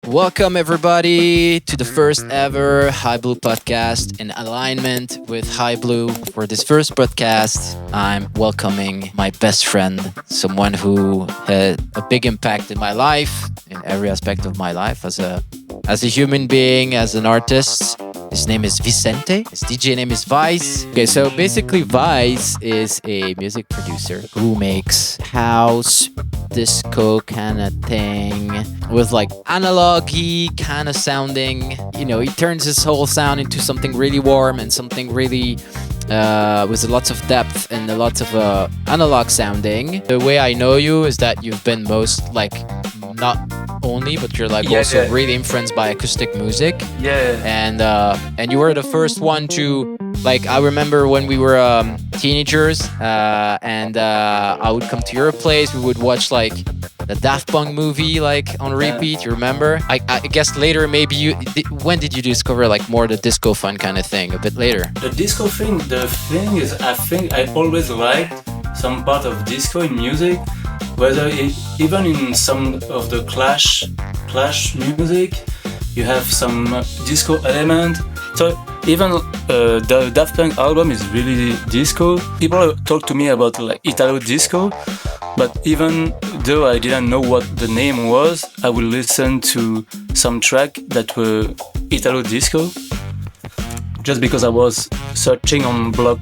Welcome everybody to the first ever Highbloo podcast in alignment with Highbloo. For this first podcast, I'm welcoming my best friend, someone who had a big impact in my life, in every aspect of my life, as a human being, as an artist. His name is Vicente. His DJ name is VHYCE. Okay, so basically VHYCE is a music producer who makes house, disco kind of thing with like analogy kind of sounding. You know, he turns his whole sound into something really warm and something really with lots of depth and lots of analog sounding. The way I know you is that you've been most like not only, but you're like also really influenced by acoustic music. And you were the first one to like. I remember when we were teenagers, and I would come to your place. We would watch like the Daft Punk movie like on repeat. You remember? I guess later maybe you. When did you discover like more the disco fun kind of thing? A bit later. The disco thing. The thing is, I think I always liked some part of disco in music. Even in some of the Clash music, you have some disco element. So even the Daft Punk album is really disco. People talk to me about like Italo disco, but even though I didn't know what the name was, I would listen to some track that were Italo disco, just because I was searching on blog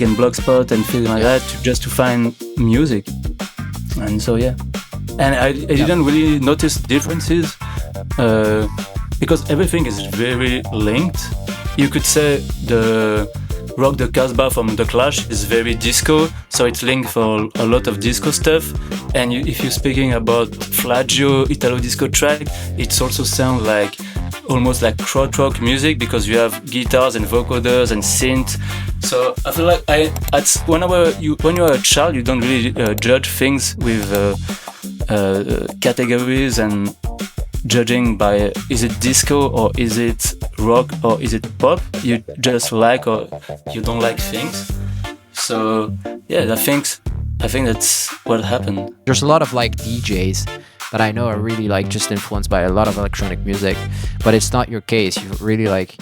and blogspot and things like that just to find music. And so and I didn't really notice differences because everything is very linked. You could say the Rock the Casbah from The Clash is very disco, so it's linked for a lot of disco stuff. And if you're speaking about Flagio Italo disco track, it also sounds like almost like krautrock music because you have guitars and vocoders and synth. So I feel like when you are a child, you don't really judge things with categories and judging by is it disco or is it rock or is it pop. You just like or you don't like things. So I think that's what happened. There's a lot of like DJs that I know are really like just influenced by a lot of electronic music, but it's not your case. You really like,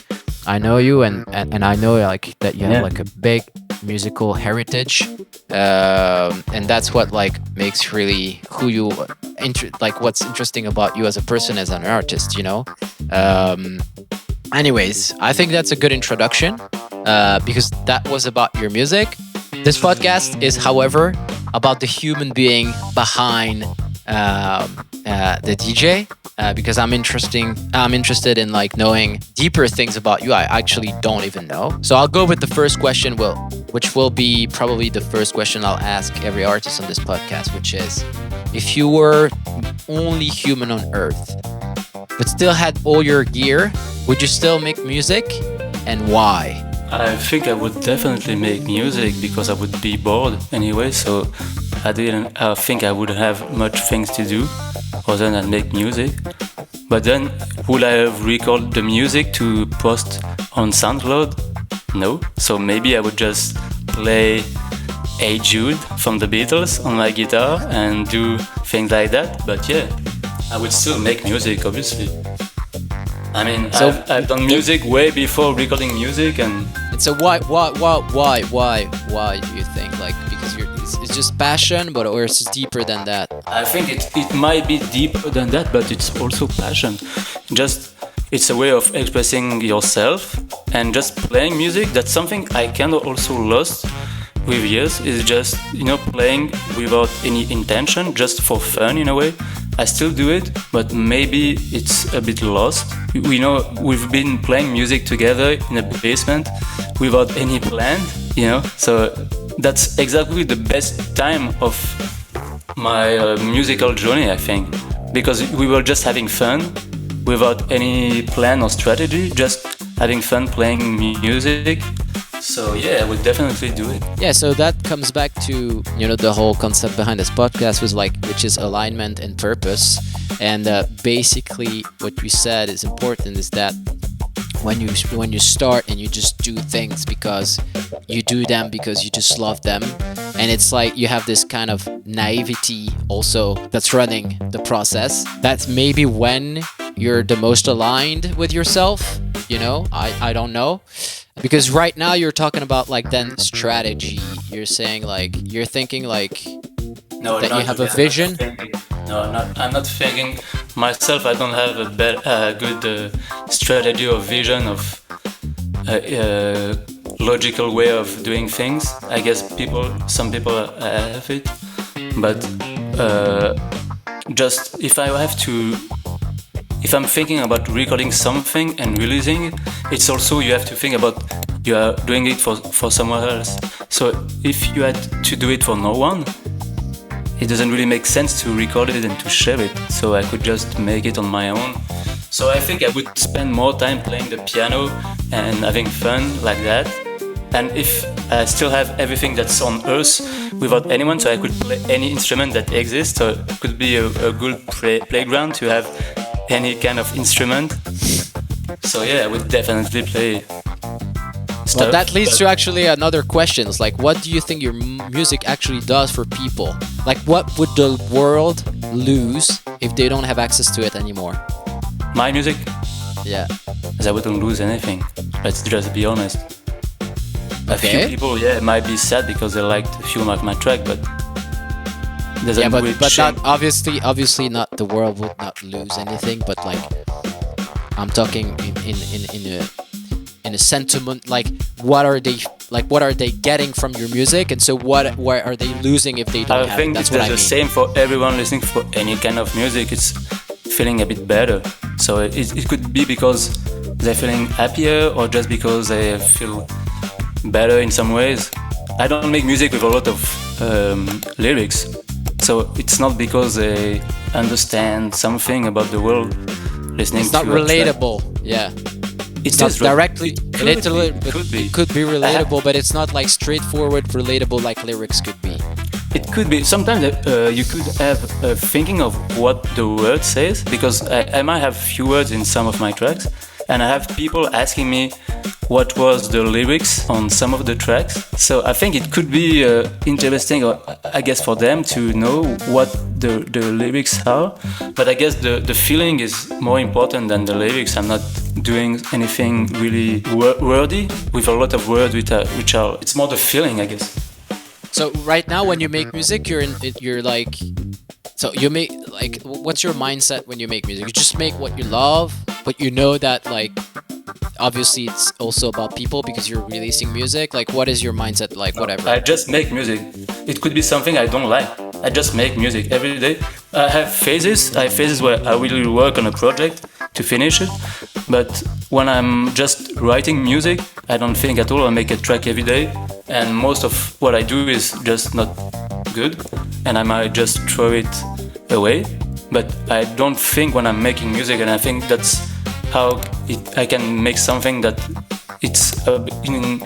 I know you and I know like that you have like a big musical heritage, and that's what like makes really who you like what's interesting about you as a person, as an artist, you know. Anyways, I think that's a good introduction because that was about your music. This podcast is, however, about the human being behind the DJ, because I'm interested in like knowing deeper things about you I actually don't even know. So I'll go with the first question, which will be probably the first question I'll ask every artist on this podcast, which is, if you were only human on Earth but still had all your gear, would you still make music, and why? I think I would definitely make music because I would be bored anyway, so I think I would have much things to do other than make music. But then, would I have recorded the music to post on SoundCloud? No. So maybe I would just play Hey Jude from the Beatles on my guitar and do things like that. But I would still make music, obviously. I mean, so I've done music way before recording music, and so why do you think, like, because it's just passion, or it's deeper than that? I think it might be deeper than that, but it's also passion. Just it's a way of expressing yourself, and just playing music. That's something I kind of also lost with years. Is just playing without any intention, just for fun in a way. I still do it, but maybe it's a bit lost. We've been playing music together in a basement without any plan, so that's exactly the best time of my musical journey, I think, because we were just having fun without any plan or strategy, just having fun playing music. So I would definitely do it. Yeah, so that comes back to the whole concept behind this podcast which is alignment and purpose. And basically, what we said is important is that when you start and you just do things because you do them because you just love them, and it's like you have this kind of naivety also that's running the process. That's maybe when you're the most aligned with yourself? You know, I don't know. Because right now you're talking about like then strategy. You're saying like you're thinking like No, that you not have a really. vision. No, not. I'm not thinking myself. I don't have a good strategy or vision of logical way of doing things. I guess some people have it, but just if I'm thinking about recording something and releasing it, it's also you have to think about you are doing it for someone else. So if you had to do it for no one, it doesn't really make sense to record it and to share it. So I could just make it on my own. So I think I would spend more time playing the piano and having fun like that. And if I still have everything that's on Earth without anyone, so I could play any instrument that exists, so it could be a good playground to have any kind of instrument. So yeah, I would definitely play stuff. Well, that leads to actually another questions. Like, what do you think your music actually does for people? Like, what would the world lose if they don't have access to it anymore? My music, Yeah. I wouldn't lose anything. Let's just be honest. A few Okay. people, yeah, might be sad because they liked a few of my track, but doesn't Yeah, really but change. not obviously not the world would not lose anything, but like I'm talking in a sentiment, like what are they getting from your music, and so what are they losing if they don't I have it? think That's it's what I the mean. same for everyone listening for any kind of music. It's feeling a bit better. So it could be because they're feeling happier or just because they feel better in some ways. I don't make music with a lot of lyrics. So it's not because they understand something about the world listening It's not to a track. relatable. Yeah. It's not is directly could be. it could be relatable, but it's not like straightforward relatable like lyrics could be. It could be. Sometimes you could have thinking of what the word says, because I might have few words in some of my tracks, and I have people asking me what was the lyrics on some of the tracks. So I think it could be interesting, or I guess, for them to know what the lyrics are. But I guess the feeling is more important than the lyrics. I'm not doing anything really wordy with a lot of words which are. It's more the feeling, I guess. So right now, when you make music, you're like, so you make like, what's your mindset when you make music? You just make what you love, but you know that like, obviously it's also about people because you're releasing music. Like, what is your mindset like? Whatever. I just make music. It could be something I don't like. I just make music every day. I have phases. I have phases where I really work on a project to finish it. But when I'm just writing music, I don't think at all. I make a track every day, and most of what I do is just not good, and I might just throw it away. But I don't think when I'm making music, and I think that's how I can make something that it's in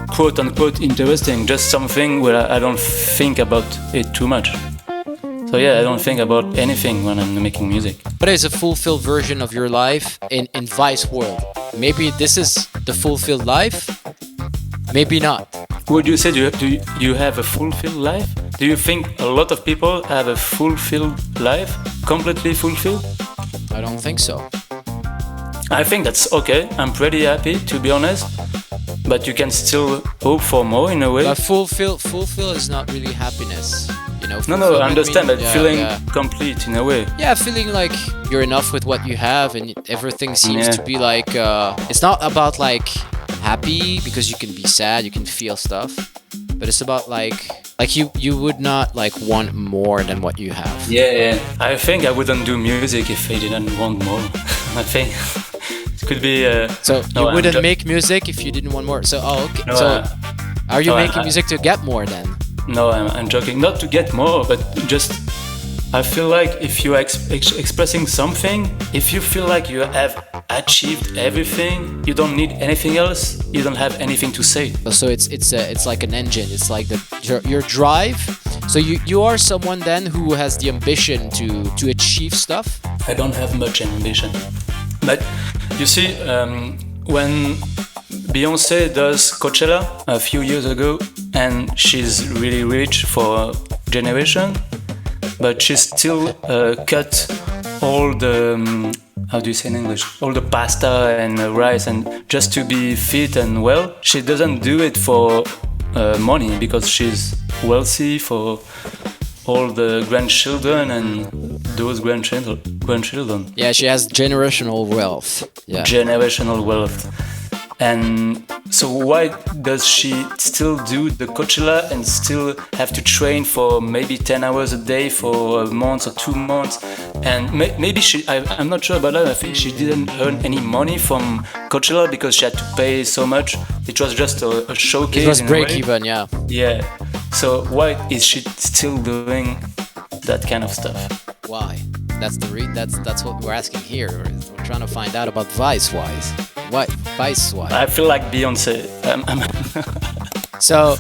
quote unquote interesting, just something where I don't think about it too much. So yeah, I don't think about anything when I'm making music. What is a fulfilled version of your life in VHYCE world? Maybe this is the fulfilled life, maybe not. Would you say do you have a fulfilled life? Do you think a lot of people have a fulfilled life, completely fulfilled? I don't think so. I think that's okay. I'm pretty happy, to be honest. But you can still hope for more in a way. But fulfill is not really happiness. You know. No, I understand, but yeah, feeling yeah. complete in a way. Yeah, feeling like you're enough with what you have, and everything seems Yeah. to be like. It's not about like happy because you can be sad, you can feel stuff, but it's about like you would not like want more than what you have. Yeah. I think I wouldn't do music if I didn't want more. I think it could be. So no, you I'm wouldn't ju- make music if you didn't want more. So okay. No, So are you no, making music to get more then? No, I'm joking. Not to get more, but just I feel like if you're expressing something, if you feel like you have achieved everything, you don't need anything else. You don't have anything to say. So it's like an engine. It's like your drive. So you are someone then who has the ambition to achieve stuff. I don't have much ambition, but you see, when Beyoncé does Coachella a few years ago, and she's really rich for a generation, but she still cut all the how do you say in English, all the pasta and rice, and just to be fit and well. She doesn't do it for money, because she's wealthy for all the grandchildren and those grandchildren. Yeah, she has generational wealth. Yeah. Generational wealth. And so why does she still do the Coachella and still have to train for maybe 10 hours a day for a month or 2 months? And maybe I'm not sure about that. I think she didn't earn any money from Coachella because she had to pay so much. It was just a showcase. It was break even, yeah. Yeah. So why is she still doing that kind of stuff? Why? That's what we're asking here. We're trying to find out about VHYCE. Why VHYCE? I feel like Beyonce. So,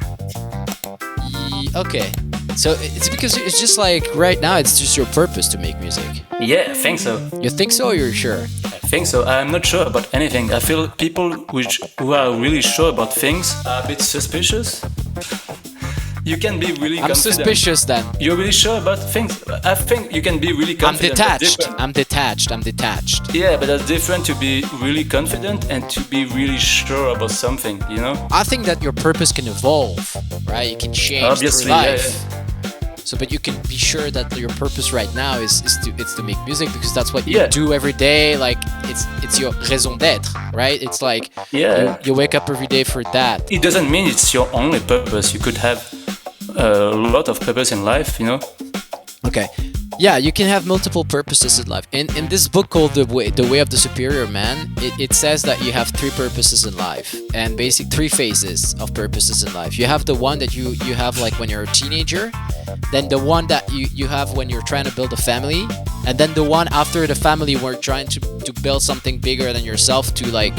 okay. So it's because it's just like right now it's just your purpose to make music. Yeah, I think so. You think so, or you're sure? I think so. I'm not sure about anything. I feel people who are really sure about things are a bit suspicious. You can be really confident. I'm suspicious then. You're really sure about things? I think you can be really confident. I'm detached. Yeah, but that's different to be really confident and to be really sure about something, you know? I think that your purpose can evolve, right? You can change Obviously, through life. Yeah. So, but you can be sure that your purpose right now is to make music, because that's what you do every day. Like it's your raison d'être, right? It's like you wake up every day for that. It doesn't mean it's your only purpose. You could have a lot of purpose in life, you know? Okay. Yeah, you can have multiple purposes in life. In this book called The Way of the Superior Man, it says that you have 3 purposes in life, and basic 3 phases of purposes in life. You have the one that you have like when you're a teenager, then the one that you have when you're trying to build a family, and then the one after the family where you're trying to build something bigger than yourself to like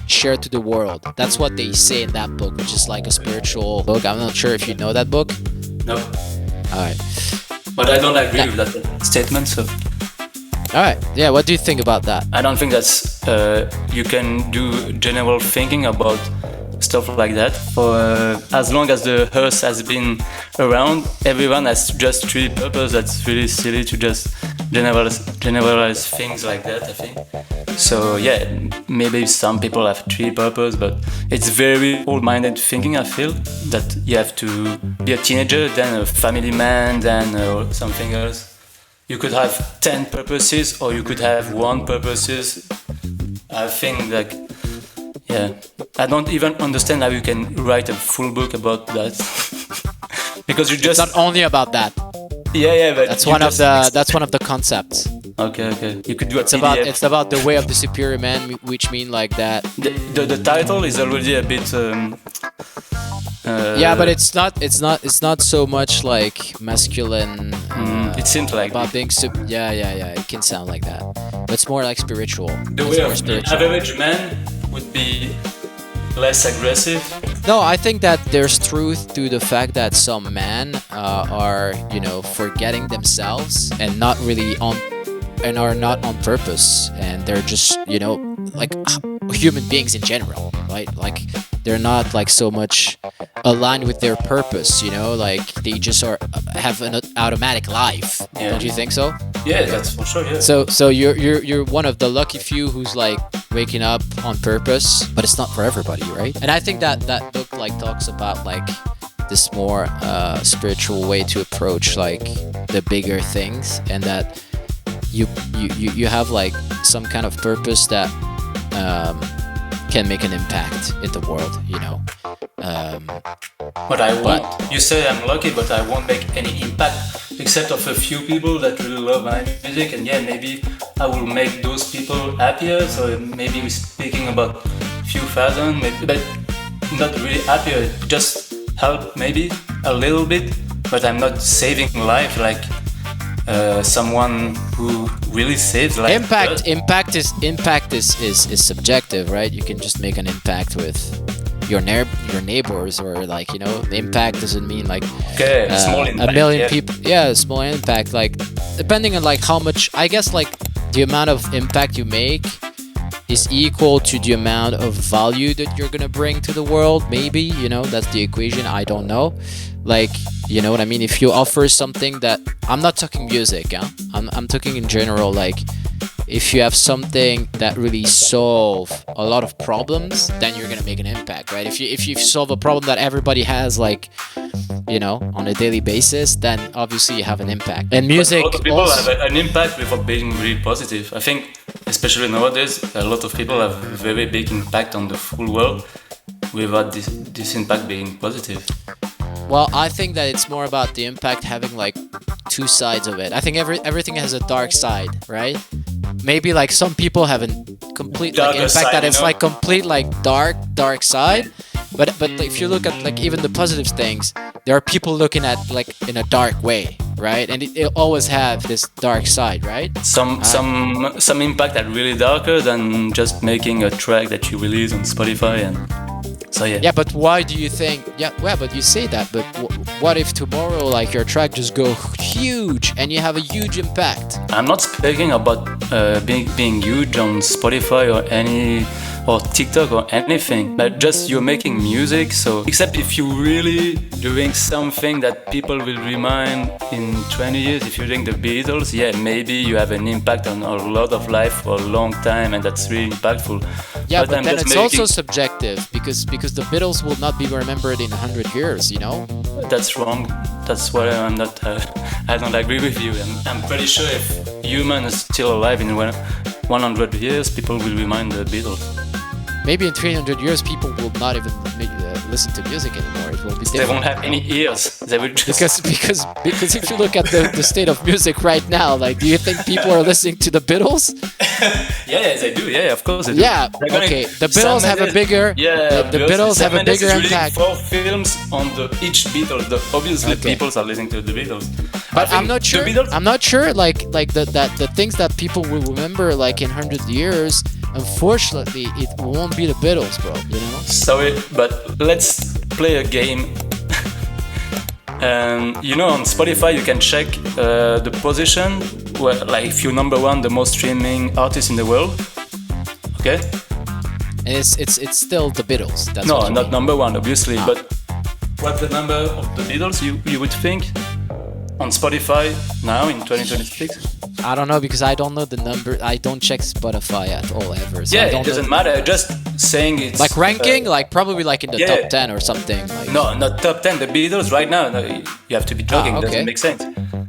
share to the world. That's what they say in that book, which is like a spiritual book. I'm not sure if you know that book. No. Alright. But I don't agree with that statement, so... Alright, yeah, what do you think about that? I don't think that's... you can do general thinking about stuff like that. For as long as the Earth has been around, everyone has just 3 purposes. That's really silly to just generalize things like that, I think. So yeah, maybe some people have 3 purposes, but it's very old-minded thinking, I feel, that you have to be a teenager, then a family man, then something else. You could have 10 purposes, or you could have 1 purposes. I think like, yeah, I don't even understand how you can write a full book about that. Because you just... It's not only about that. Yeah, but that's one of the concepts. Okay. You could do a it's PDF. It's about the way of the superior man, which mean like that. The title is already a bit. Yeah, but it's not so much like masculine. It seems like about being yeah. It can sound like that, but it's more like spiritual. The way of the average man would be less aggressive. No, I think that there's truth to the fact that some men are, forgetting themselves and not really and are not on purpose, and they're just, like human beings in general, right? Like they're not like so much aligned with their purpose, like they just have an automatic life. Yeah. Don't you think so? Yeah, that's for sure. Yeah. So you're one of the lucky few who's like waking up on purpose, but it's not for everybody, right? And I think that book like talks about like this more spiritual way to approach like the bigger things, and that you have like some kind of purpose that can make an impact in the world, But I won't. You say I'm lucky, but I won't make any impact except of a few people that really love my music, and yeah, maybe I will make those people happier. So maybe we're speaking about few thousand, maybe, but not really happier. Just help maybe a little bit, but I'm not saving life like someone who really saves life. Impact is subjective, right? You can just make an impact with your neighbors, or like the impact doesn't mean like small impact, a million people. Yeah, small impact, like depending on like how much, I guess, like the amount of impact you make is equal to the amount of value that you're gonna bring to the world. Maybe that's the equation. I don't know, like what I mean. If you offer something that, I'm not talking music, I'm talking in general, like if you have something that really solve a lot of problems, then you're gonna make an impact, right? If you solve a problem that everybody has, like, you know, on a daily basis, then obviously you have an impact. And music, a lot of people also, have an impact without being really positive. I think, especially nowadays, a lot of people have a very big impact on the full world without this impact being positive. well, I think that it's more about the impact having like two sides of it. I think everything has a dark side, right? Maybe like some people have a complete like Darker impact side, that it's you know? like complete like dark side. But if you look at like even the positive things, there are people looking at like in a dark way, right? And it always have this dark side, right? Some impact that really darker than just making a track that you release on Spotify. And so yeah. Yeah, but why do you think? Yeah, well, but you say that, but what if tomorrow like your track just go huge and you have a huge impact? I'm not speaking about being huge on Spotify or TikTok or anything, but just you're making music. So except if you're really doing something that people will remind in 20 years, if you're doing the Beatles, yeah, maybe you have an impact on a lot of life for a long time, and that's really impactful. Yeah, but I'm then just it's making- also subjective because the Beatles will not be remembered in 100 years, you know? That's wrong. That's why I'm not. I don't agree with you. I'm pretty sure if human is still alive in 100 years, people will remind the Beatles. Maybe in 300 years, people will not even listen to music anymore. It will be They different. won't have any ears. They will just. Because if you look at the state of music right now, like, do you think people are listening to the Beatles? Yeah, they do. Yeah, of course they do. Yeah, They're gonna- okay. The Beatles Sam have a Mendes- bigger. Yeah, the Beatles have Sam a Mendes bigger is releasing impact. 4 films on each Beatles. Obviously, Okay. people are listening to the Beatles. But I I'm think not sure. The Beatles, I'm not sure. Like the things that people will remember, like in 100 years. Unfortunately, it won't be the Beatles, bro. You know. sorry, but let's play a game. You know, on Spotify you can check the position, where, like if you're number 1, the most streaming artist in the world. Okay? And it's still the Beatles. That's No, what you not mean. number 1, obviously. Ah. But what's the number of the Beatles? You would think on Spotify now in 2026? I don't know because I don't know the number. I don't check Spotify at all ever. So I Yeah, don't it doesn't know. matter. Just saying it's Like ranking, like probably like in the yeah. top 10 or something. Like, No, not top 10. The Beatles right now. No, you have to be joking. okay. Doesn't make sense.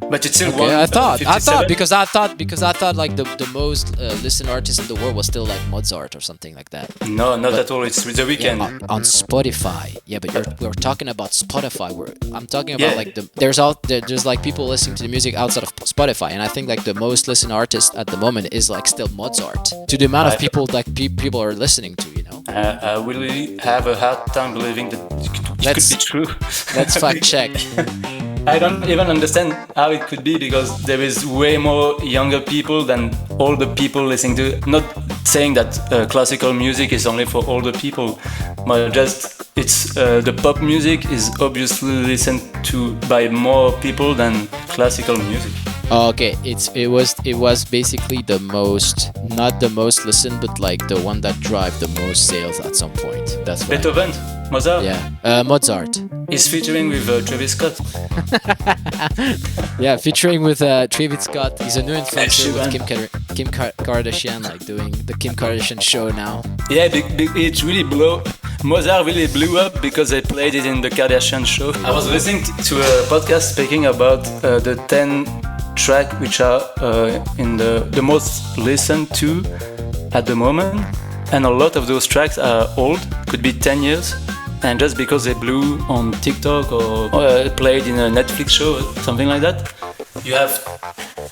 But it's still one. Okay, I thought 57. because I thought like the most listened artist in the world was still like Mozart or something like that. No, not at all. It's The Yeah, Weeknd. on Spotify. Yeah, but we're talking about Spotify. I'm talking about Yeah. like there's like people listening to the music outside of Spotify, and I think like the most listened artist at the moment is like still Mozart. To the amount of people like people are listening to, you know. I really have a hard time believing that it could be true. Let's fact check. I don't even understand how it could be because there is way more younger people than older people listening to. Not saying that classical music is only for older people, but just it's the pop music is obviously listened to by more people than classical music. Okay, it was basically the most, not the most listened, but like the one that drive the most sales at some point. That's why. Beethoven, Mozart, Yeah, Mozart. is featuring with Travis Scott. Yeah, featuring with Travis Scott. He's a new influencer with Sheeran. Kim Kardashian, like doing the Kim Kardashian show now. Yeah, it really Mozart really blew up because they played it in the Kardashian show. I was listening to a podcast speaking about the 10 tracks which are in the most listened to at the moment, and a lot of those tracks are old, could be 10 years, and just because they blew on TikTok or played in a Netflix show or something like that, you have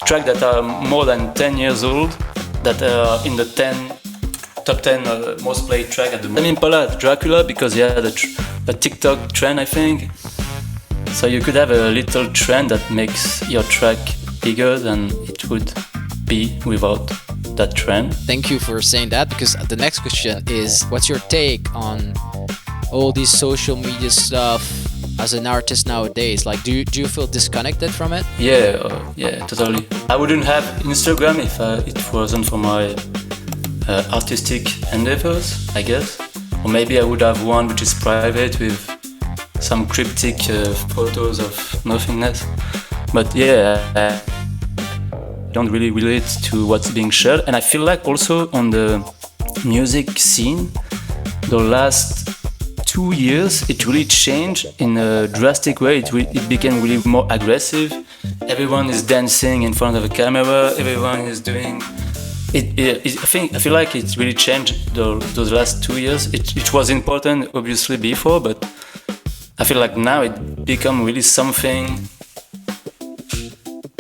tracks that are more than 10 years old that are in the top 10 most played track at the moment. Impala, Dracula, because yeah, the TikTok trend, I think. So you could have a little trend that makes your track bigger than it would be without that trend. Thank you for saying that, because the next question is, what's your take on all this social media stuff as an artist nowadays? Like, do you feel disconnected from it? Yeah, totally. I wouldn't have Instagram if it wasn't for my artistic endeavors, I guess. Or maybe I would have one which is private with some cryptic photos of nothingness. But yeah, don't really relate to what's being shared. And I feel like also on the music scene, the last 2 years, it really changed in a drastic way. It became really more aggressive. Everyone is dancing in front of a camera. Everyone is doing. I feel like it really changed those last 2 years. It was important, obviously, before, but I feel like now it become really something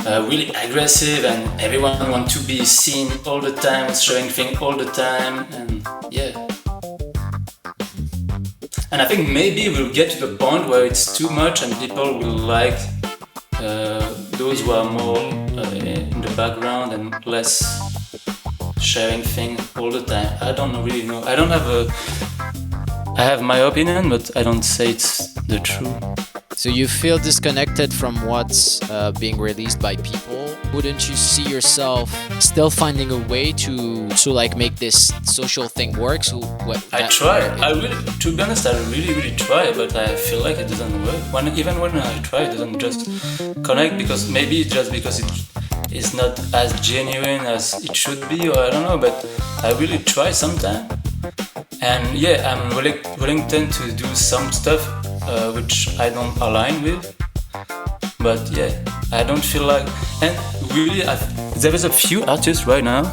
really aggressive, and everyone want to be seen all the time, showing things all the time, and yeah. And I think maybe we'll get to the point where it's too much and people will like those who are more in the background and less sharing things all the time. I don't really know. I have my opinion, but I don't say it's the truth. So you feel disconnected from what's being released by people? Wouldn't you see yourself still finding a way to like make this social thing work? So I try. To be honest, I really try, but I feel like it doesn't work. Even when I try, it doesn't just connect, because maybe it's just because it is not as genuine as it should be, or I don't know. But I really try sometimes, and yeah, I'm reluctant to do some stuff which I don't align with. But yeah, I don't feel like, and really there is a few artists right now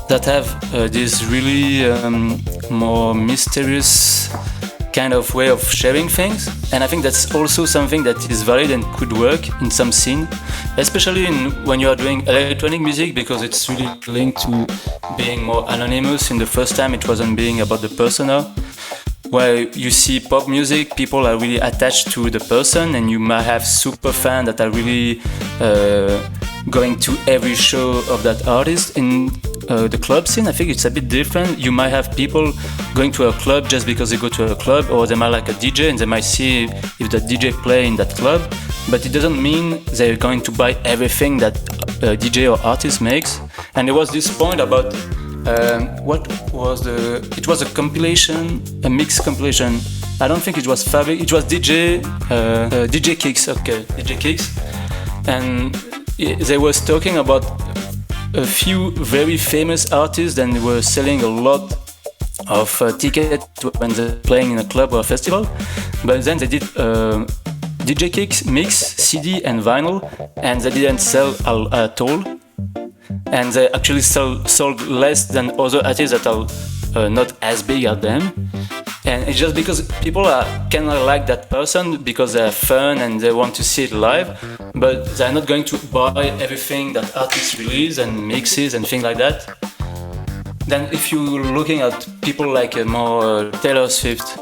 that have this really more mysterious kind of way of sharing things, and I think that's also something that is valid and could work in some scene, especially when you are doing electronic music, because it's really linked to being more anonymous. In the first time it wasn't being about the persona. Where you see pop music, people are really attached to the person, and you might have super fans that are really going to every show of that artist. In the club scene, I think it's a bit different. You might have people going to a club just because they go to a club, or they might like a DJ and they might see if the DJ play in that club, but it doesn't mean they're going to buy everything that a DJ or artist makes. And there was this point about it was a compilation, a mix compilation. I don't think it was Fabric, it was DJ Kicks, DJ Kicks. And they was talking about a few very famous artists, and they were selling a lot of tickets when they're playing in a club or a festival. But then they did DJ Kicks mix, CD and vinyl, and they didn't sell at all. And they actually sold less than other artists that are not as big as them. And it's just because people are kind of like that person because they're fun and they want to see it live, but they're not going to buy everything that artists release and mixes and things like that. Then if you're looking at people like more Taylor Swift.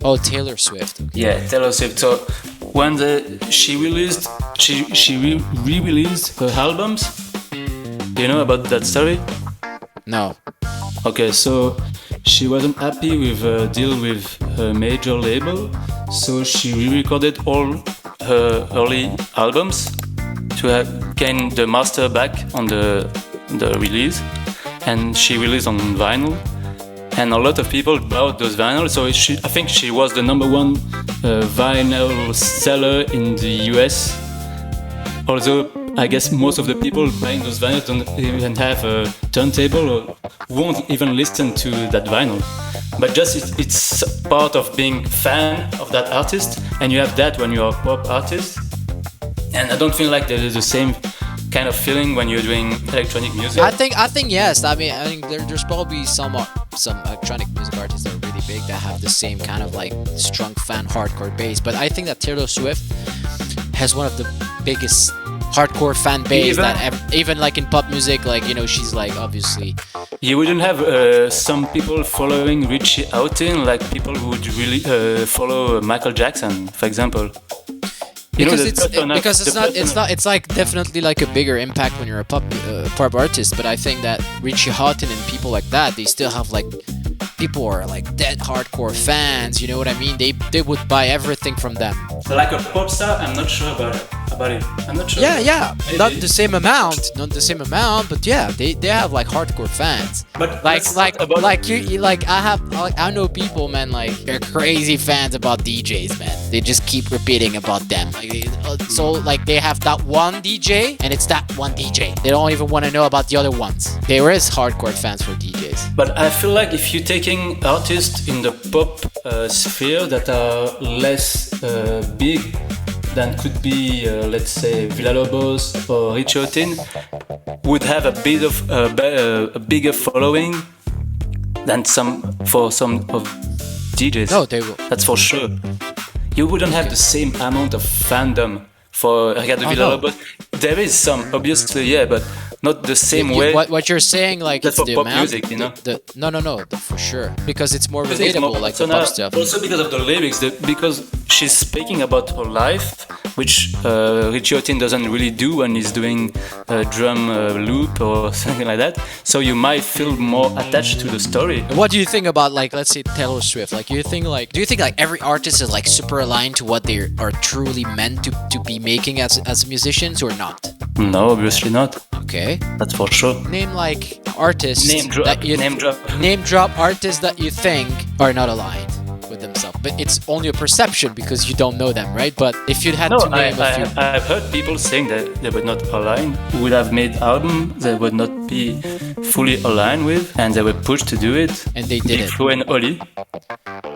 Oh, Taylor Swift. Okay. Yeah, Taylor Swift. So when she re-released her albums. Do you know about that story? No. Okay, so she wasn't happy with a deal with her major label, so she re-recorded all her early albums to gain the master back on the release, and she released on vinyl, and a lot of people bought those vinyls. So I think she was the number one vinyl seller in the US. Although I guess most of the people buying those vinyls don't even have a turntable or won't even listen to that vinyl. But just it's part of being fan of that artist, and you have that when you're a pop artist. And I don't feel like there is the same kind of feeling when you're doing electronic music. I think yes. I mean there's probably some electronic music artists that are really big that have the same kind of like strong fan hardcore base. But I think that Taylor Swift has one of the biggest hardcore fan base even like in pop music, like, you know, she's like obviously. You wouldn't have some people following Richie Houghton like people who would really follow Michael Jackson, for example. Because it's like definitely like a bigger impact when you're a pop artist. But I think that Richie Houghton and people like that, they still have like people are like dead hardcore fans. You know what I mean? They would buy everything from them. So like a pop star, I'm not sure about about it. I'm not sure. Yeah. Maybe. Not the same amount, but yeah, they have like hardcore fans. But Like let's talk about I know people, man, like they're crazy fans about DJs, man. They just keep repeating about them. So like they have that one DJ and it's that one DJ. They don't even want to know about the other ones. There is hardcore fans for DJs. But I feel like if you're taking artists in the pop sphere that are less big than could be, let's say, Villalobos or Richotin, would have a bit of a bigger following than some of DJs. No, they will. That's for sure. You wouldn't have the same amount of fandom for Ricardo Villalobos. No. There is some, obviously, yeah, but not the same way. What you're saying, like, That's it's for the pop amount. music, you know? No, for sure. Because it's more I think it's relatable, more like the personal, pop stuff. Also because of the lyrics, because she's speaking about her life, which Richotin doesn't really do when he's doing a drum loop or something like that. So you might feel more attached to the story. What do you think about, like, let's say Taylor Swift? Like, do you think like every artist is like super aligned to what they are truly meant to be making as musicians, or not? No, obviously not. Okay. That's for sure. Name like artists Name drop. that you Name drop. name drop artists that you think are not aligned with themselves. But it's only a perception because you don't know them, right? But if you had No, to name a few, I've heard people saying that they were not aligned, who would have made albums they would not be fully aligned with, and they were pushed to do it. and they did Big it. Flo and Oli.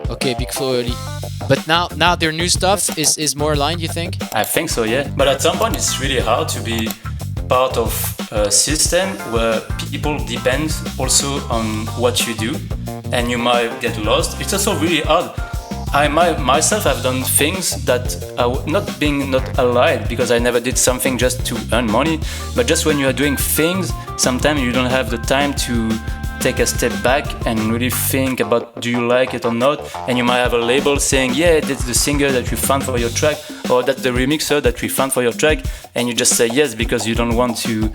Okay, Big Flo Oli. But now their new stuff is more aligned, you think? I think so, yeah. But at some point, it's really hard to be part of a system where people depend also on what you do, and you might get lost. It's also really hard. Myself have done things that are not aligned because I never did something just to earn money, but just when you are doing things, sometimes you don't have the time to take a step back and really think about do you like it or not, and you might have a label saying, yeah, that's the singer that we found for your track, or that's the remixer that we found for your track, and you just say yes because you don't want to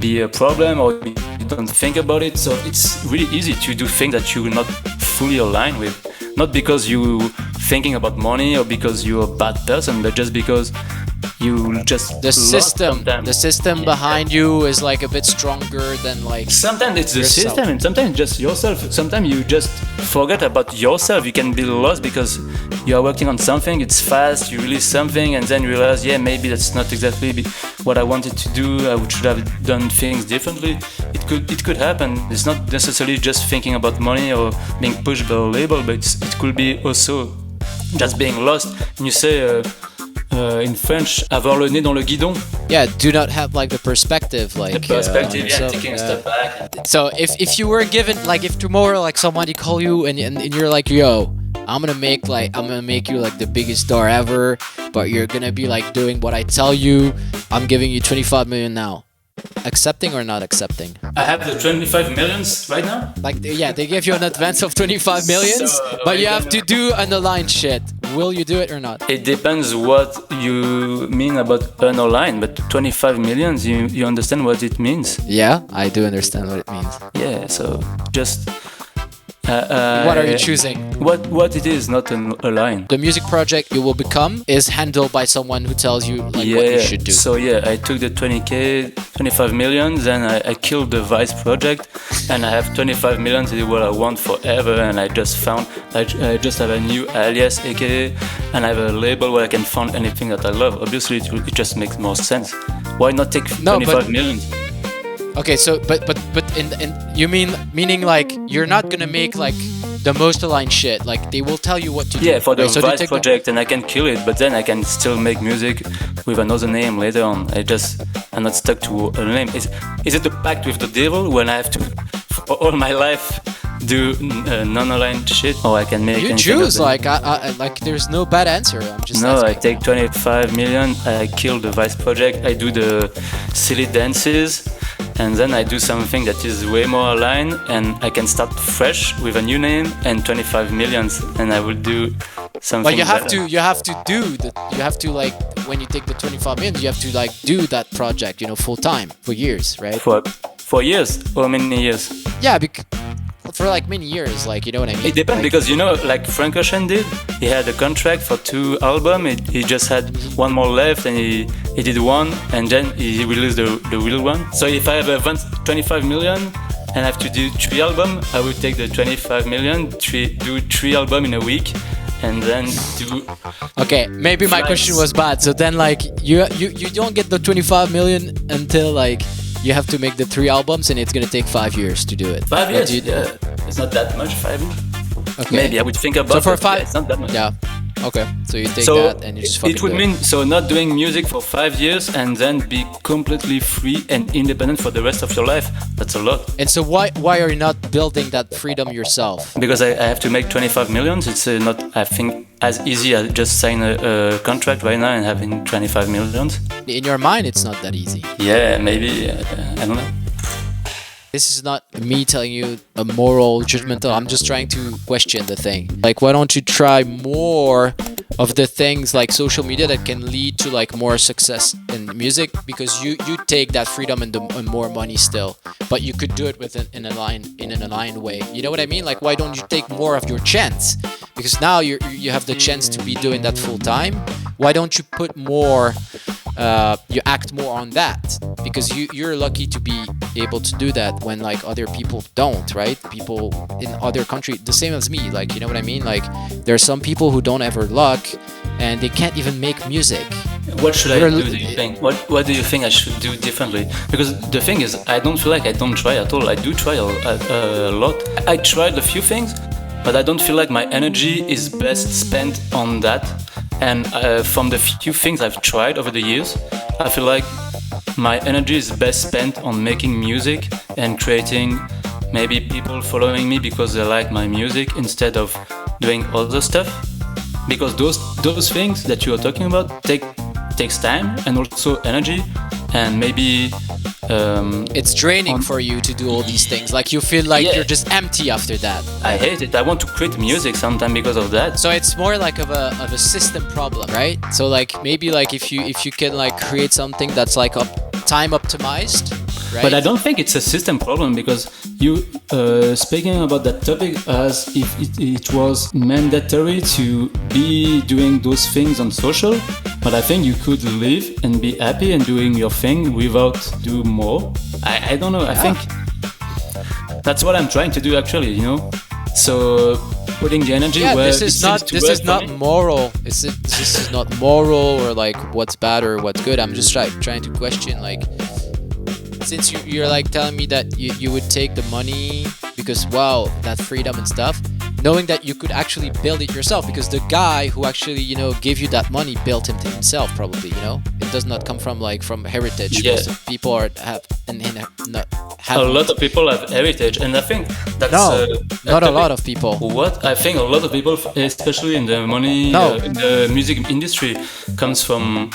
be a problem or you don't think about it. So it's really easy to do things that you're not fully aligned with, not because you thinking about money or because you're a bad person, but just because you just The system behind you is like a bit stronger than like sometimes it's the yourself. system and sometimes just yourself. Sometimes you just forget about yourself. You can be lost because you are working on something, it's fast, you release something and then you realize, yeah, maybe that's not exactly what I wanted to do. I should have done things differently. It could happen. It's not necessarily just thinking about money or being pushed by a label, but it could be also just being lost. And you say in French, avoir le nez dans le guidon. Yeah, do not have like the perspective, like The perspective, on yeah, yourself. taking a step back. So if you were given, like, if tomorrow like somebody call you and you're like, yo, I'm gonna make you like the biggest star ever, but you're gonna be like doing what I tell you. I'm giving you 25 million now. Accepting or not accepting? I have the 25 millions right now. Like, yeah, they give you an advance of 25 millions, So, but you have to do unaligned shit. Will you do it or not? It depends what you mean about unaligned, but 25 millions, you understand what it means. Yeah, I do understand what it means. Yeah, so just What are you choosing? What it is, not an aligned. The music project you will become is handled by someone who tells you like what you should do. So yeah, I took the 20k, 25 millions, and I killed the VHYCE project, and I have 25 millions to do what I want forever. And I just have a new alias, aka, and I have a label where I can find anything that I love. Obviously, it just makes more sense. Why not take 25 millions? Okay, so but in you meaning like you're not gonna make like the most aligned shit. Like they will tell you what to do. Yeah, for the right? So they VHYCE take project, and I can kill it, but then I can still make music with another name later on. I'm not stuck to a name. Is it a pact with the devil when I have to, for all my life, do non-aligned shit, or I can make? You choose. Like I like. There's no bad answer. I'm just no. asking. I take 25 million. I kill the VHYCE project. I do the silly dances. And then I do something that is way more aligned, and I can start fresh with a new name and 25 millions, and I will do something. But you have better. you have to like when you take the 25 million, you have to like do that project, full time for years, right? For years, how many years? Yeah, for like many years, like, you know what I mean? It depends, Like, because like Frank Ocean did. He had a contract for 2 albums. He just had one more left, and he did one, and then he released the real one. So if I have advanced 25 million and I have to do 3 albums, I would take the 25 million, do 3 albums in a week, and then do. okay, maybe my question was bad. So then, like, you don't get the 25 million until like you have to make the 3 albums, and it's gonna take 5 years to do it. 5 years? Yeah, it's not that much. 5 years. Okay. Maybe I would think about. So for it, 5, yeah, it's not that much. Yeah. Okay. So you take that and you just fucking it would do mean not doing music for 5 years and then be completely free and independent for the rest of your life. That's a lot. And so why are you not building that freedom yourself? Because I have to make 25 million. It's not, I think, as easy as just sign a contract right now and having 25 million. In your mind, it's not that easy. Yeah, maybe. I don't know. This is not me telling you a moral judgmental. I'm just trying to question the thing. Like, why don't you try more of the things like social media that can lead to like more success in music? Because you take that freedom and more money still, but you could do it with in an aligned way. You know what I mean? Like, why don't you take more of your chance? Because now you have the chance to be doing that full time. Why don't you put more? You act more on that, because you're lucky to be able to do that when like other people don't, right? People in other countries, the same as me, like, you know what I mean? Like, there are some people who don't ever luck and they can't even make music. What should I do you think? What do you think I should do differently? Because the thing is, I don't feel like I don't try at all. I do try a lot. I tried a few things, but I don't feel like my energy is best spent on that. And from the few things I've tried over the years, I feel like my energy is best spent on making music and creating maybe people following me because they like my music instead of doing other stuff. Because those things that you are talking about takes time and also energy, and maybe it's draining for you to do all these things. Like, you feel like you're just empty after that. I hate it. I want to quit music sometime because of that. So it's more like of a system problem, right? So like, maybe like if you can like create something that's like time optimized, right? But I don't think it's a system problem, because you speaking about that topic as if it was mandatory to be doing those things on social. But I think you could live and be happy and doing your thing without do more. I don't know. I think that's what I'm trying to do actually. You know, so putting the energy. Yeah, where this is not moral. This is not moral or like what's bad or what's good. I'm just trying to question, like, since you're like telling me that you would take the money because wow, that freedom and stuff, knowing that you could actually build it yourself, because the guy who actually, you know, gave you that money built him to himself probably, you know. It does not come from heritage. Yeah. Most of people have a lot of people have heritage, and I think that's not a lot of people. What I think a lot of people, especially in the in the music industry, comes from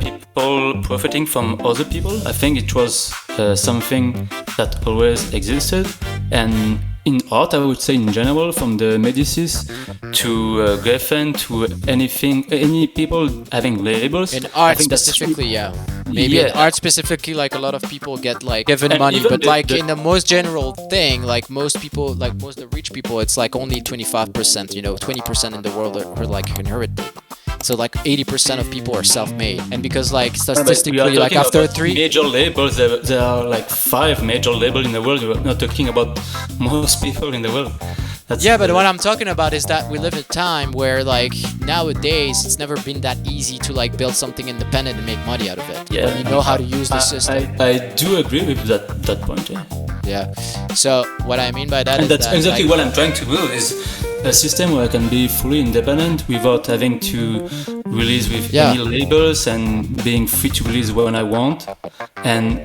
people profiting from other people. I think it was something that always existed, and in art, I would say in general, from the Medicis to Geffen to anything, any people having labels. In art specifically, maybe in art specifically, like a lot of people get like given money, but like in the most general thing, like most people, like most of the rich people, it's like only 25%. You know, 20% in the world are like inherited. So like 80% of people are self-made, and because like statistically, like after 3 major labels, there are like 5 major labels in the world. We're not talking about most people in the world. But what I'm talking about is that we live in a time where like nowadays it's never been that easy to like build something independent and make money out of it. Yeah, when you know how to use the system. I do agree with that point. Yeah. So what I mean by that is that's exactly what I'm trying to build is a system where I can be fully independent without having to release with any labels and being free to release when I want, and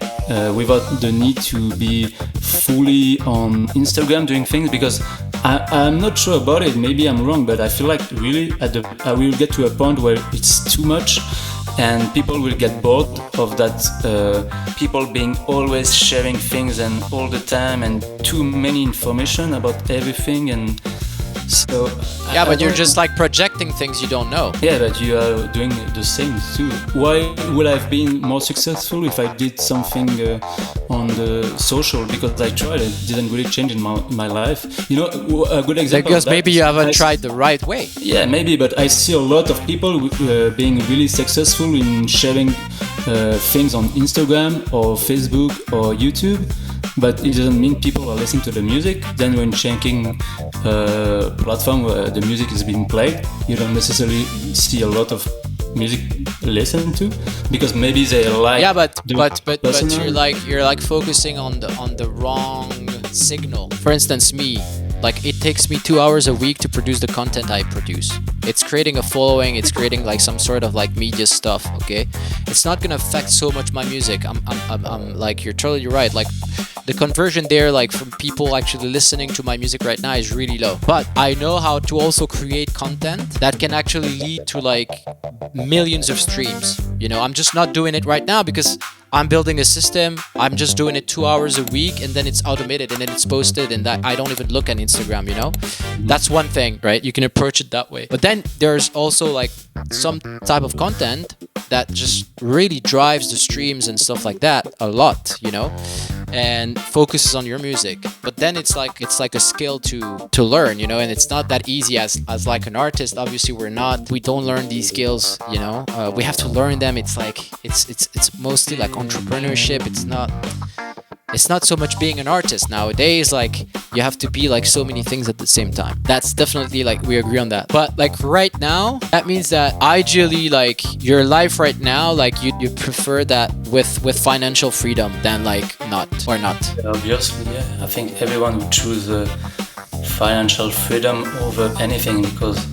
without the need to be fully on Instagram doing things, because I'm not sure about it, maybe I'm wrong, but I feel like really I will get to a point where it's too much and people will get bored of that, people being always sharing things and all the time and too many information about everything, and So Yeah, but you're don't- just like projecting things you don't know. Yeah, but you are doing the same too. Why would I have been more successful if I did something on the social? Because I tried, it didn't really change in my life. You know, a good example. Because of that maybe is you haven't I- tried the right way. Yeah, maybe, but I see a lot of people being really successful in sharing things on Instagram or Facebook or YouTube, but it doesn't mean people are listening to the music. Then when checking platform where the music is being played, you don't necessarily see a lot of music listened to, because maybe they like. Yeah, but personal- you're like focusing on the wrong signal. For instance, me, like it takes me 2 hours a week to produce the content I produce. It's creating a following. It's creating like some sort of like media stuff. Okay, it's not gonna affect so much my music. I'm like, you're totally right. Like the conversion there, like from people actually listening to my music right now, is really low. But I know how to also create content that can actually lead to like millions of streams. You know, I'm just not doing it right now because I'm building a system. I'm just doing it 2 hours a week, and then it's automated, and then it's posted, and that I don't even look at Instagram. You know, that's one thing, right? You can approach it that way. But then there's also like some type of content that just really drives the streams and stuff like that a lot. You know, and focuses on your music. But then it's like a skill to learn. You know, and it's not that easy as like an artist. Obviously, we don't learn these skills. You know, we have to learn them. It's like it's mostly like entrepreneurship. It's not so much being an artist nowadays. Like you have to be like so many things at the same time. That's definitely like, we agree on that. But like right now, that means that ideally like your life right now, like you prefer that with financial freedom than like not. Obviously, yeah. I think everyone would choose financial freedom over anything, because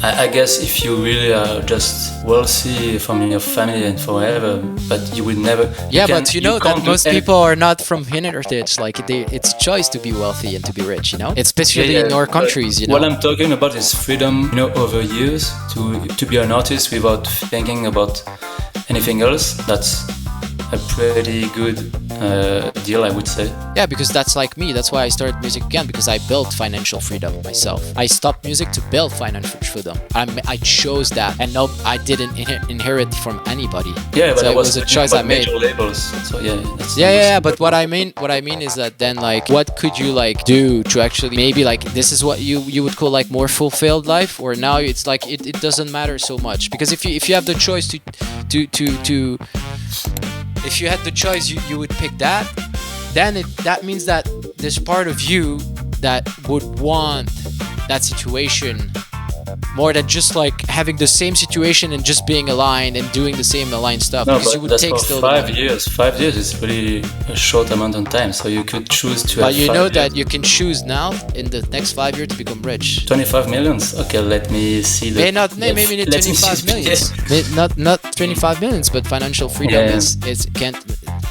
I guess if you really are just wealthy from your family and forever, but you will never. Yeah, but you know can't that do most people are not from heritage. Like it's choice to be wealthy and to be rich. You know, especially in our countries. You know, what I'm talking about is freedom. You know, over years to be an artist without thinking about anything else. That's a pretty good deal, I would say. Yeah, because that's like me. That's why I started music again, because I built financial freedom myself. I stopped music to build financial freedom. I chose that, and no, I didn't inherit from anybody. Yeah, but so I it was a choice I made. major labels. So yeah, that's Yeah. But what I mean is that then like, what could you like do to actually maybe like, this is what you would call like more fulfilled life, or now it's like it doesn't matter so much, because if you have the choice to if you had the choice, you would pick that. Then that means that there's part of you that would want that situation more than just like having the same situation and just being aligned and doing the same aligned stuff. No, because but you would that's take for still 5 the money. years. 5 years is really a short amount of time, so you could choose to. But have you 5 know years. that you can choose now in the next 5 years to become rich. 25 millions. Okay, let me see the. Maybe not 25 millions. Not 25 millions, but financial freedom Yeah.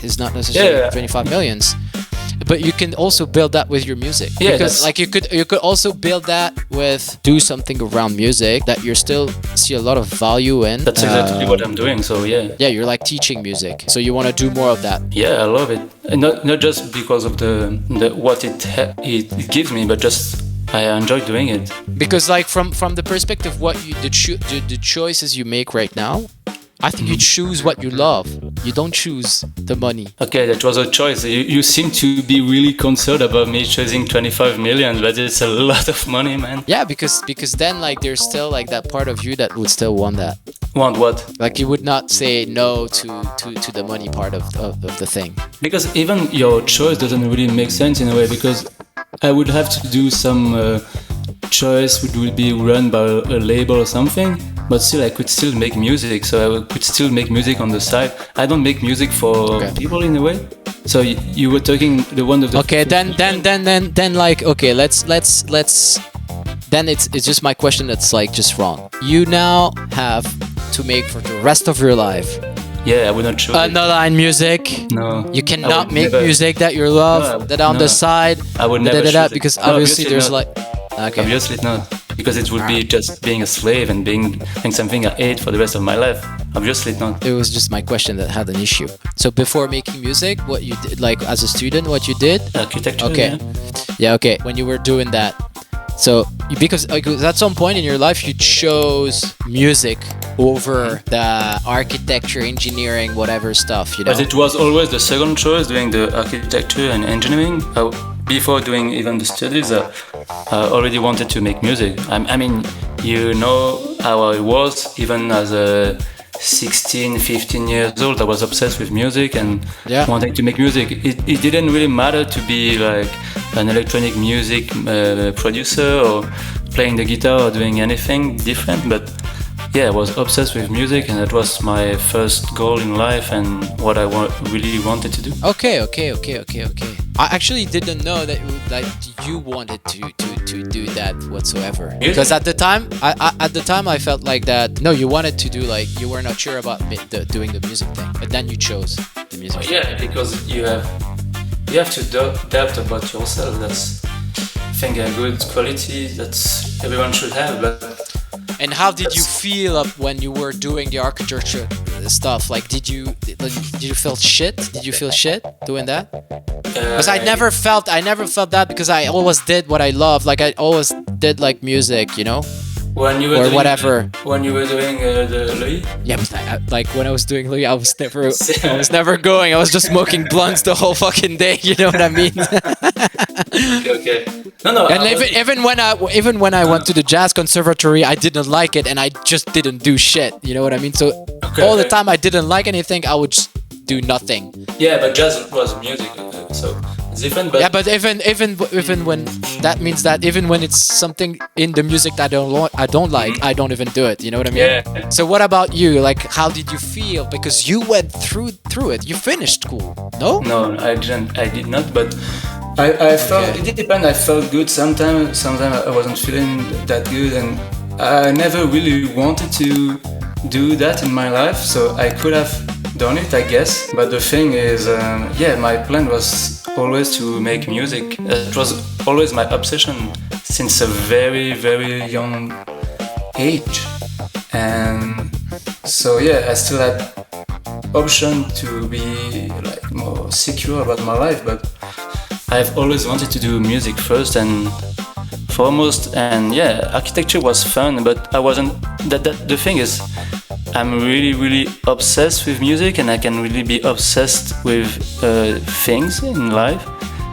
is not necessarily Yeah. 25 millions. But you can also build that with your music. Yeah, because that's- like you could also build that with do something around music that you still see a lot of value in. That's exactly what I'm doing. So yeah. Yeah, you're like teaching music, so you want to do more of that. Yeah, I love it. And not just because of the what it gives me, but just I enjoy doing it. Because like from the perspective what you the choices you make right now, I think you choose what you love. You don't choose the money. Okay, that was a choice. You seem to be really concerned about me choosing 25 million, but it's a lot of money, man. Yeah, because then like there's still like that part of you that would still want that. Want what? Like you would not say no to the money part of the thing. Because even your choice doesn't really make sense in a way, because I would have to do some choice which would be run by a label or something, but still I could still make music, so I could still make music on the side. I don't make music for people in a way. So you were talking the one of the. Okay, then like, okay, let's then it's just my question that's like just wrong. You now have to make for the rest of your life Yeah, I would not choose it. underline music. No. You I cannot would make never- music that you love, No, that on no. the side. I would never choose it. Because No, obviously there's not. like. Okay. Obviously not, because it would be just being a slave and being something I ate for the rest of my life. Obviously not. It was just my question that had an issue. So before making music, what you did, like as a student, what you did? Architecture. Okay. Yeah. Yeah, okay. When you were doing that, Because at some point in your life you chose music over the architecture, engineering, whatever stuff, you know. But it was always the second choice, doing the architecture and engineering. Before doing even the studies, I already wanted to make music. I mean, you know how I was, even as a 16, 15 years old, I was obsessed with music and wanting to make music. It didn't really matter to be like an electronic music producer or playing the guitar or doing anything different, but yeah, I was obsessed with music, and that was my first goal in life and what I really wanted to do. Okay. I actually didn't know that you wanted to do that whatsoever. Music? Because at the time, I felt like that. No, you wanted to do like you were not sure about doing the music thing, but then you chose the music. Yeah, because you have to doubt about yourself. That's, I think, a good quality that everyone should have. But and how did you feel when you were doing the architecture stuff? Like, did you feel shit? Did you feel shit doing that? Because I never felt that, because I always did what I love. Like, I always did like music, you know. When you were or doing, whatever. When you were doing the Louis? Yeah, but like when I was doing Louis, I was never going. I was just smoking blunts the whole fucking day. You know what I mean? Okay. No. And even when I went to the jazz conservatory, I didn't like it, and I just didn't do shit. You know what I mean? So all the time I didn't like anything, I would just do nothing. Yeah, but jazz was music, so it's different. But yeah, but even when that means that even when it's something in the music that I don't like, I don't even do it. You know what I mean? Yeah. So what about you? Like, how did you feel? Because you went through it. You finished school. No? No, I didn't. I did not. But I felt it depends. I felt good sometimes. Sometimes I wasn't feeling that good, and I never really wanted to do that in my life. So I could have done it, I guess. But the thing is, my plan was always to make music. It was always my obsession since a very, very young age. And so I still had option to be like more secure about my life, but I've always wanted to do music first and foremost. And architecture was fun, but I wasn't. The thing is, I'm really, really obsessed with music, and I can really be obsessed with things in life,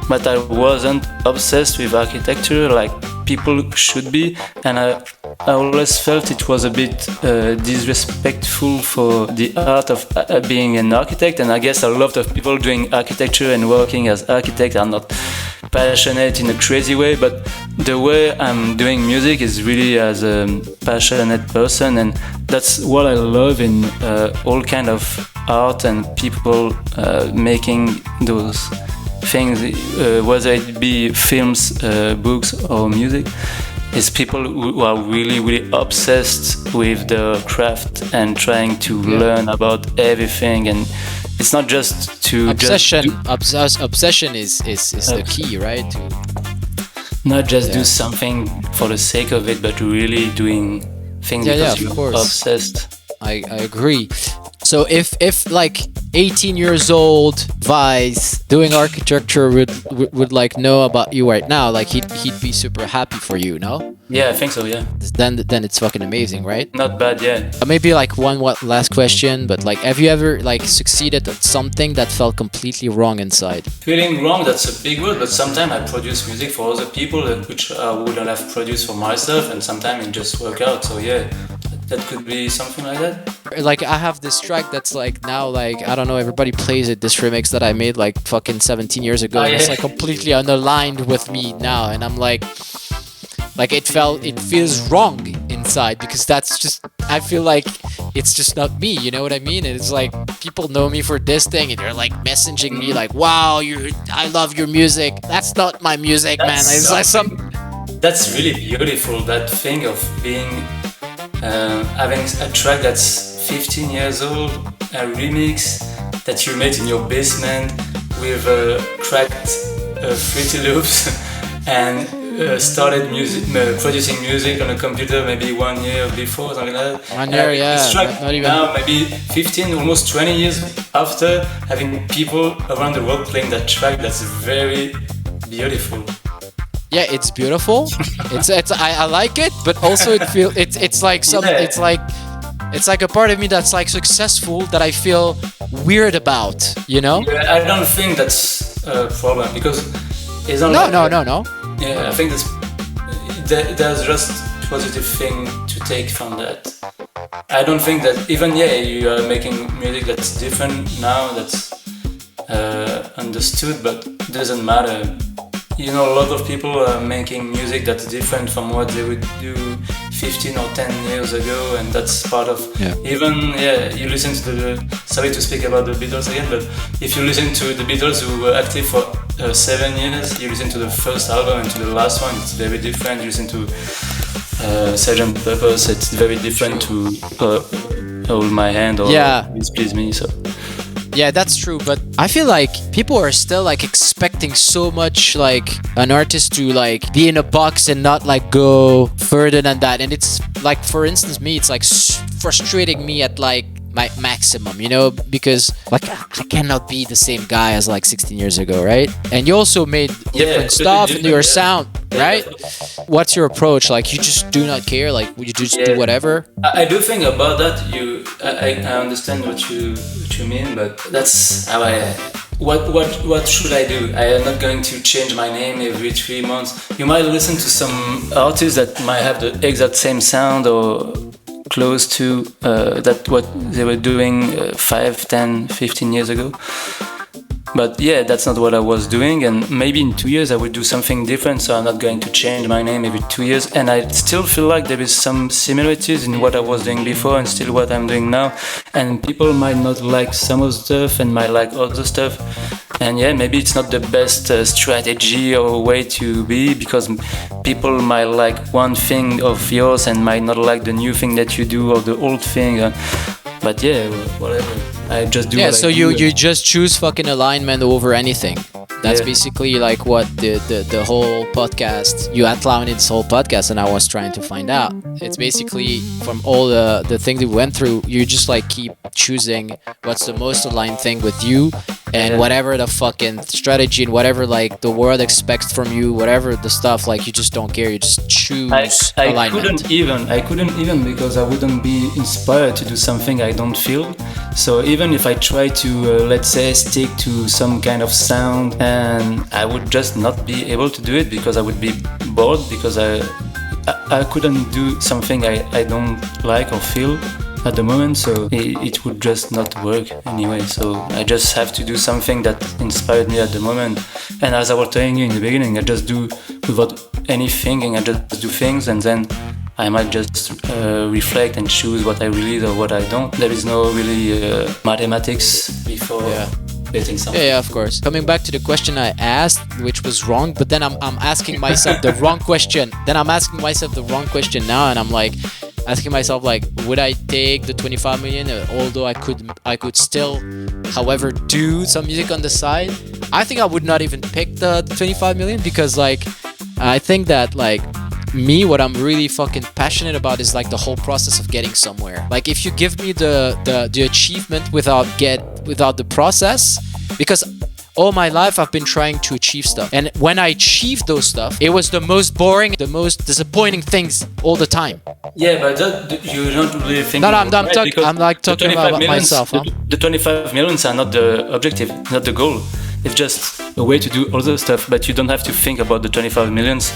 but I wasn't obsessed with architecture like people should be, and I always felt it was a bit disrespectful for the art of being an architect. And I guess a lot of people doing architecture and working as architects are not passionate in a crazy way, but the way I'm doing music is really as a passionate person, and that's what I love in all kind of art and people making those things, whether it be films, books or music. Is people who are really, really obsessed with the craft and trying to learn about everything. And it's not just to obsession. Obsession is the key, right? Not just do something for the sake of it, but really doing things because you're obsessed. I agree. So if like 18 years old VHYCE doing architecture would like know about you right now, like he'd be super happy for you, no? Yeah, I think so. Yeah. Then it's fucking amazing, right? Not bad, yeah. Maybe like one last question, but like, have you ever like succeeded at something that felt completely wrong inside? Feeling wrong, that's a big word, but sometimes I produce music for other people which I wouldn't have produced for myself, and sometimes it just work out. So yeah, that could be something like that. Like, I have this track that's like now, like, I don't know, everybody plays it, this remix that I made like fucking 17 years ago. It's like completely unaligned with me now, and I'm like it feels wrong inside, because that's just, I feel like it's just not me, you know what I mean? And it's like people know me for this thing, and they're like messaging me like, wow, I love your music. That's not my music, man. It's like that's really beautiful, that thing of being having a track that's 15 years old, a remix that you made in your basement with cracked Fruity Loops and started producing music on a computer maybe 1 year before, something like that. 1 year, This track not even. now maybe 15, almost 20 years after, having people around the world playing that track, that's very beautiful. yeah, it's beautiful. I like it, but also it's like Yeah. it's like a part of me that's like successful that I feel weird about, you know? Yeah, I don't think that's a problem because it's not No, like no, no, no. yeah. I think there's just positive thing to take from that. I don't think that even yeah you are making music that's different now that's understood, but doesn't matter. You know, a lot of people are making music that's different from what they would do 15 or 10 years ago, and that's part of even yeah. You listen to the sorry to speak about the Beatles again, but if you listen to the Beatles who were active for 7 years, you listen to the first album and to the last one, it's very different. You listen to Sgt. Pepper's, it's very different to Hold My Hand or Please Please Me. So. Yeah, that's true, but I feel like people are still like expecting so much like an artist to like be in a box and not like go further than that. And it's like, for instance, me, it's like frustrating me at like my maximum, you know, because like I cannot be the same guy as like 16 years ago, right? And you also made different stuff in your sound, right? What's your approach? Like you just do not care, like you just do whatever? I do think about that. I understand what you mean, but that's how I. What should I do? I am not going to change my name every 3 months. You might listen to some artists that might have the exact same sound or close to that what they were doing 5, 10, 15 years ago. But yeah, that's not what I was doing, and maybe in 2 years I will do something different, so I'm not going to change my name every 2 years. And I still feel like there is some similarities in what I was doing before and still what I'm doing now. And people might not like some of the stuff and might like other stuff. And yeah, maybe it's not the best strategy or way to be, because people might like one thing of yours and might not like the new thing that you do or the old thing. But yeah, whatever. I just do. Yeah, what so I do. you just choose fucking alignment over anything. That's basically like what the whole podcast, you outlined in this whole podcast, and I was trying to find out. It's basically from all the things we went through, you just like keep choosing what's the most aligned thing with you, and whatever the fucking strategy and whatever like the world expects from you, whatever the stuff, like you just don't care, you just choose alignment. I couldn't even because I wouldn't be inspired to do something I don't feel. So even if I try to let's say stick to some kind of sound, and I would just not be able to do it because I would be bored, because I couldn't do something I don't like or feel at the moment, so it would just not work anyway. So I just have to do something that inspired me at the moment. And as I was telling you in the beginning, I just do without any thinking, I just do things, and then I might just reflect and choose what I release or what I don't. There is no really mathematics before getting something. Yeah, of course. Coming back to the question I asked, which was wrong, but then I'm asking myself the wrong question. Then I'm asking myself the wrong question now, and I'm like asking myself like, would I take the 25 million? Although I could still, however, do some music on the side. I think I would not even pick the 25 million because like I think that like me, what I'm really fucking passionate about is like the whole process of getting somewhere. Like if you give me the achievement without the process, because all my life I've been trying to achieve stuff, and when I achieved those stuff, it was the most boring, the most disappointing things all the time. Yeah, but you don't really think. No, I'm talking about myself. The 25 millions are not the objective, not the goal. It's just a way to do other stuff, but you don't have to think about the 25 millions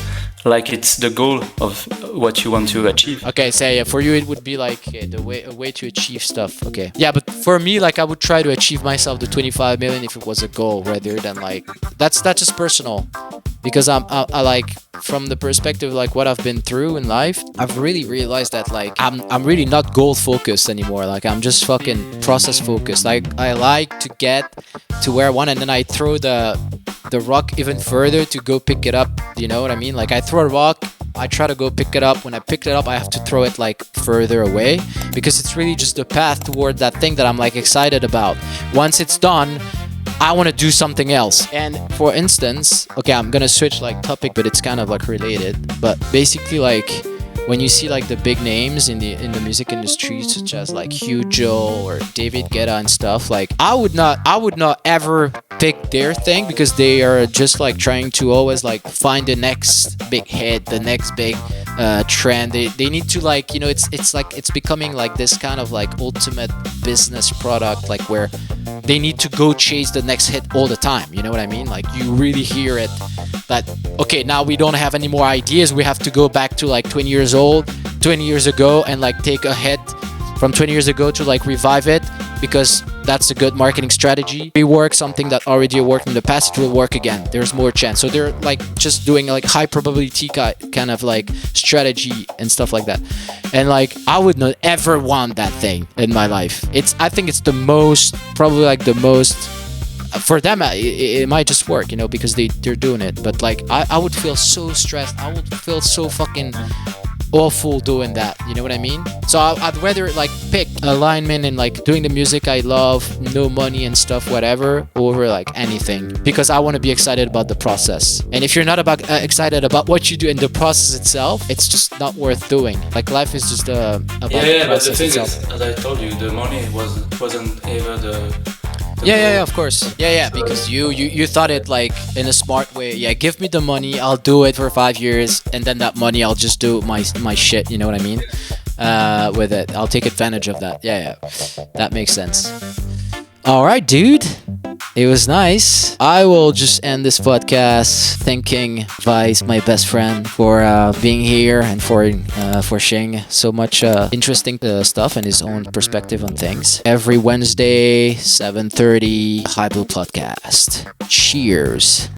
like it's the goal of what you want to achieve. Okay, so yeah, for you it would be like a way to achieve stuff. Okay, yeah, but for me, like I would try to achieve myself the 25 million if it was a goal, rather than like that's just personal, because I like from the perspective like what I've been through in life, I've really realized that like I'm really not goal focused anymore. Like I'm just fucking process focused. Like I like to get to where I want, and then I throw the rock even further to go pick it up. You know what I mean? Like I throw a rock, I try to go pick it up. When I pick it up, I have to throw it like further away, because it's really just the path toward that thing that I'm like excited about. Once it's done, I want to do something else. And for instance, okay, I'm gonna switch like topic, but it's kind of like related. But basically, like when you see like the big names in the music industry, such as like Hugo or David Guetta and stuff, like I would not ever pick their thing, because they are just like trying to always like find the next big hit, the next big trend. They need to, like, you know, it's like it's becoming like this kind of like ultimate business product, like where they need to go chase the next hit all the time. You know what I mean? Like you really hear it that, okay, now we don't have any more ideas. We have to go back to like 20 years old, 20 years ago, and like take a hit from 20 years ago to like revive it, because that's a good marketing strategy. Rework something that already worked in the past, it will work again. There's more chance. So they're like just doing like high probability kind of like strategy and stuff like that. And like I would not ever want that thing in my life. I think it's the most, probably like the most, for them it might just work, you know, because they're doing it. But like I would feel so stressed. I would feel so fucking awful doing that, you know what I mean? So I'd rather like pick Alignment and like doing the music I love, no money and stuff, whatever, over like anything, because I want to be excited about the process. And if you're not about excited about what you do in the process itself, it's just not worth doing. Like life is just about the But the process thing itself. is, as I told you, the money wasn't ever the Yeah, of course. Yeah, because you thought it like in a smart way. Yeah, give me the money, I'll do it for 5 years, and then that money I'll just do my shit. You know what I mean? With it, I'll take advantage of that. Yeah, that makes sense. All right, dude. It was nice. I will just end this podcast thanking Vice, my best friend, for being here and for sharing so much interesting stuff and his own perspective on things. Every Wednesday, 7:30, Highbloo podcast. Cheers.